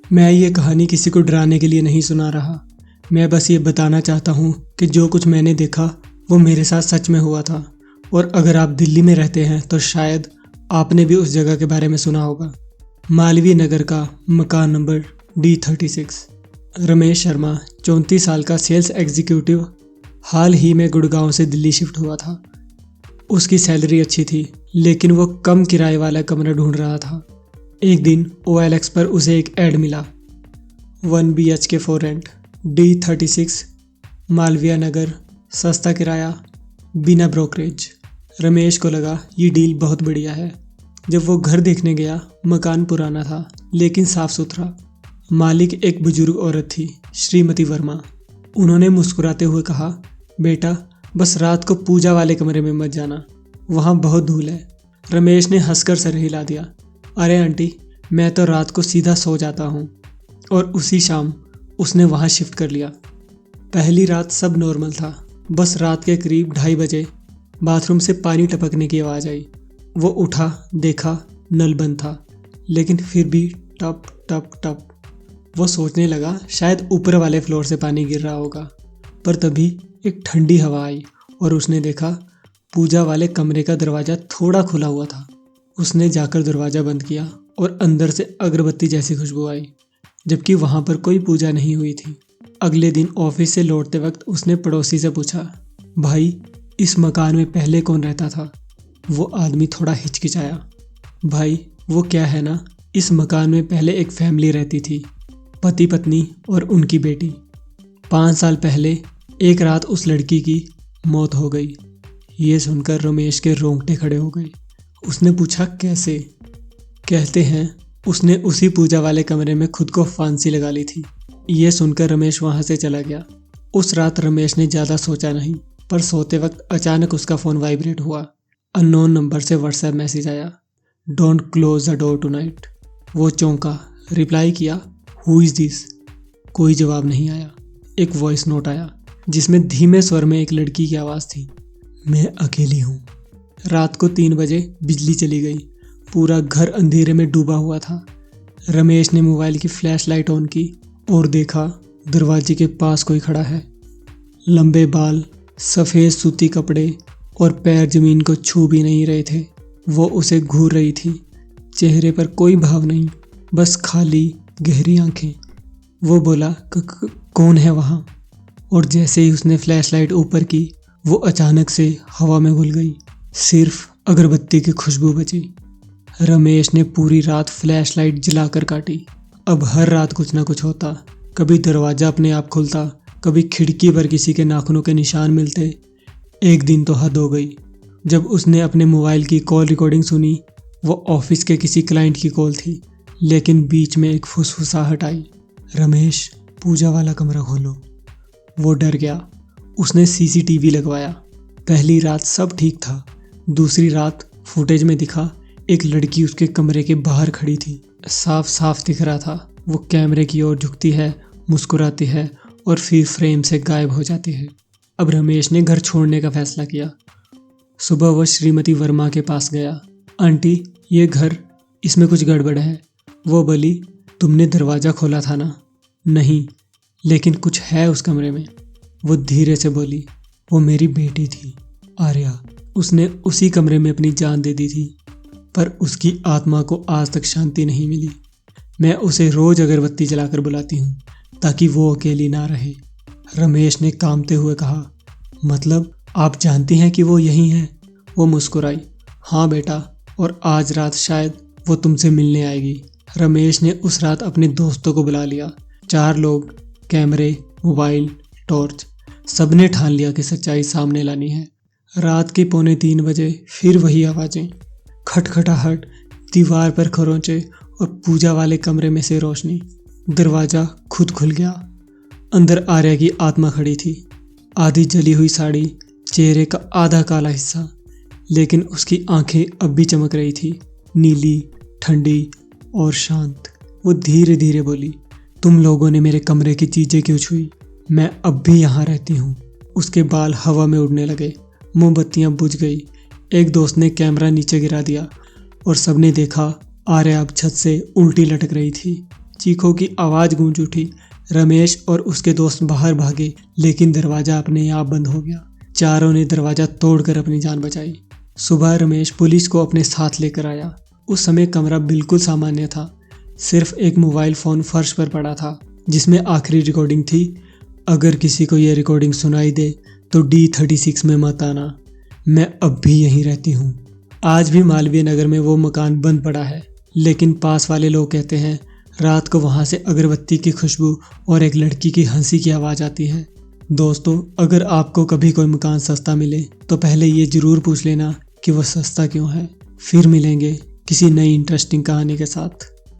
मैं ये कहानी किसी को डराने के लिए नहीं सुना रहा। मैं बस ये बताना चाहता हूँ कि जो कुछ मैंने देखा वो मेरे साथ सच में हुआ था। और अगर आप दिल्ली में रहते हैं तो शायद आपने भी उस जगह के बारे में सुना होगा। मालवीय नगर का मकान नंबर D36। रमेश शर्मा 34 साल का सेल्स एग्जीक्यूटिव हाल ही में गुड़गांव से दिल्ली शिफ्ट हुआ था। उसकी सैलरी अच्छी थी, लेकिन वो कम किराए वाला कमरा ढूंढ रहा था। एक दिन OLX पर उसे एक ऐड मिला, 1 BHK for rent, D36, Malviya Nagar, सस्ता किराया, बिना ब्रोकरेज। रमेश को लगा ये डील बहुत बढ़िया है। जब वो घर देखने गया, मकान पुराना था लेकिन साफ सुथरा। मालिक एक बुजुर्ग औरत थी, श्रीमती वर्मा। उन्होंने मुस्कुराते हुए कहा, बेटा बस रात को पूजा वाले कमरे में मत जाना, वहाँ बहुत धूल है। रमेश ने हंसकर सर हिला दिया, अरे आंटी, मैं तो रात को सीधा सो जाता हूँ। और उसी शाम उसने वहाँ शिफ्ट कर लिया। पहली रात सब नॉर्मल था, बस रात के करीब 2:30 बजे बाथरूम से पानी टपकने की आवाज़ आई। वो उठा, देखा नल बंद था, लेकिन फिर भी टप टप टप। वो सोचने लगा शायद ऊपर वाले फ्लोर से पानी गिर रहा होगा। पर तभी एक ठंडी हवा आई और उसने देखा पूजा वाले कमरे का दरवाज़ा थोड़ा खुला हुआ था। उसने जाकर दरवाज़ा बंद किया और अंदर से अगरबत्ती जैसी खुशबू आई, जबकि वहाँ पर कोई पूजा नहीं हुई थी। अगले दिन ऑफिस से लौटते वक्त उसने पड़ोसी से पूछा, भाई इस मकान में पहले कौन रहता था? वो आदमी थोड़ा हिचकिचाया, भाई वो क्या है ना, इस मकान में पहले एक फैमिली रहती थी, पति पत्नी और उनकी बेटी। 5 साल पहले एक रात उस लड़की की मौत हो गई। ये सुनकर रमेश के रोंगटे खड़े हो गए। उसने पूछा, कैसे? कहते हैं उसने उसी पूजा वाले कमरे में खुद को फांसी लगा ली थी। ये सुनकर रमेश वहाँ से चला गया। उस रात रमेश ने ज़्यादा सोचा नहीं, पर सोते वक्त अचानक उसका फ़ोन वाइब्रेट हुआ। अननोन नंबर से व्हाट्सएप मैसेज आया, don't close the door tonight. वो चौंका, रिप्लाई किया, हु इज़ दिस? कोई जवाब नहीं आया। एक वॉइस नोट आया जिसमें धीमे स्वर में एक लड़की की आवाज़ थी, मैं अकेली हूँ। रात को 3 बजे बिजली चली गई। पूरा घर अंधेरे में डूबा हुआ था। रमेश ने मोबाइल की फ्लैश लाइट ऑन की और देखा दरवाजे के पास कोई खड़ा है। लंबे बाल, सफ़ेद सूती कपड़े और पैर ज़मीन को छू भी नहीं रहे थे। वो उसे घूर रही थी। चेहरे पर कोई भाव नहीं, बस खाली गहरी आंखें। वो बोला, कौन है वहाँ? और जैसे ही उसने फ्लैश लाइट ऊपर की, वो अचानक से हवा में घुल गई। सिर्फ अगरबत्ती की खुशबू बची। रमेश ने पूरी रात फ्लैश लाइट जलाकर काटी। अब हर रात कुछ ना कुछ होता। कभी दरवाज़ा अपने आप खुलता, कभी खिड़की पर किसी के नाखूनों के निशान मिलते। एक दिन तो हद हो गई जब उसने अपने मोबाइल की कॉल रिकॉर्डिंग सुनी। वो ऑफिस के किसी क्लाइंट की कॉल थी, लेकिन बीच में एक फुसफुसाहट आई, रमेश पूजा वाला कमरा खोलो। वो डर गया। उसने CCTV लगवाया। पहली रात सब ठीक था। दूसरी रात फुटेज में दिखा एक लड़की उसके कमरे के बाहर खड़ी थी। साफ साफ दिख रहा था वो कैमरे की ओर झुकती है, मुस्कुराती है और फिर फ्रेम से गायब हो जाती है। अब रमेश ने घर छोड़ने का फैसला किया। सुबह वह श्रीमती वर्मा के पास गया, आंटी ये घर, इसमें कुछ गड़बड़ है। वो बोली, तुमने दरवाज़ा खोला था ना? नहीं, लेकिन कुछ है उस कमरे में। वो धीरे से बोली, वो मेरी बेटी थी, आर्या। उसने उसी कमरे में अपनी जान दे दी थी, पर उसकी आत्मा को आज तक शांति नहीं मिली। मैं उसे रोज अगरबत्ती जलाकर बुलाती हूँ ताकि वो अकेली ना रहे। रमेश ने कांपते हुए कहा, मतलब आप जानती हैं कि वो यहीं है? वो मुस्कुराई, हाँ बेटा, और आज रात शायद वो तुमसे मिलने आएगी। रमेश ने उस रात अपने दोस्तों को बुला लिया। 4 लोग, कैमरे, मोबाइल, टॉर्च, सबने ठान लिया कि सच्चाई सामने लानी है। रात के 2:45 बजे फिर वही आवाज़ें, खटखटाहट, दीवार पर खरोंचे और पूजा वाले कमरे में से रोशनी। दरवाज़ा खुद खुल गया। अंदर आर्या की आत्मा खड़ी थी, आधी जली हुई साड़ी, चेहरे का आधा काला हिस्सा, लेकिन उसकी आंखें अब भी चमक रही थी, नीली, ठंडी और शांत। वो धीरे धीरे बोली, तुम लोगों ने मेरे कमरे की चीज़ें क्यों छुई? मैं अब भी यहाँ रहती हूँ। उसके बाल हवा में उड़ने लगे, मोमबत्तियाँ बुझ गई। एक दोस्त ने कैमरा नीचे गिरा दिया और सबने देखा आर्या अब छत से उल्टी लटक रही थी। चीखों की आवाज गूंज उठी। रमेश और उसके दोस्त बाहर भागे, लेकिन दरवाजा अपने आप बंद हो गया। चारों ने दरवाजा तोड़कर अपनी जान बचाई। सुबह रमेश पुलिस को अपने साथ लेकर आया। उस समय कमरा बिल्कुल सामान्य था। सिर्फ एक मोबाइल फोन फर्श पर पड़ा था, जिसमें आखिरी रिकॉर्डिंग थी। अगर किसी को यह रिकॉर्डिंग सुनाई दे तो D36 में मत आना, मैं अब भी यहीं रहती हूँ। आज भी मालवीय नगर में वो मकान बंद पड़ा है, लेकिन पास वाले लोग कहते हैं रात को वहां से अगरबत्ती की खुशबू और एक लड़की की हंसी की आवाज आती है। दोस्तों, अगर आपको कभी कोई मकान सस्ता मिले तो पहले ये जरूर पूछ लेना कि वो सस्ता क्यों है। फिर मिलेंगे किसी नई इंटरेस्टिंग कहानी के साथ।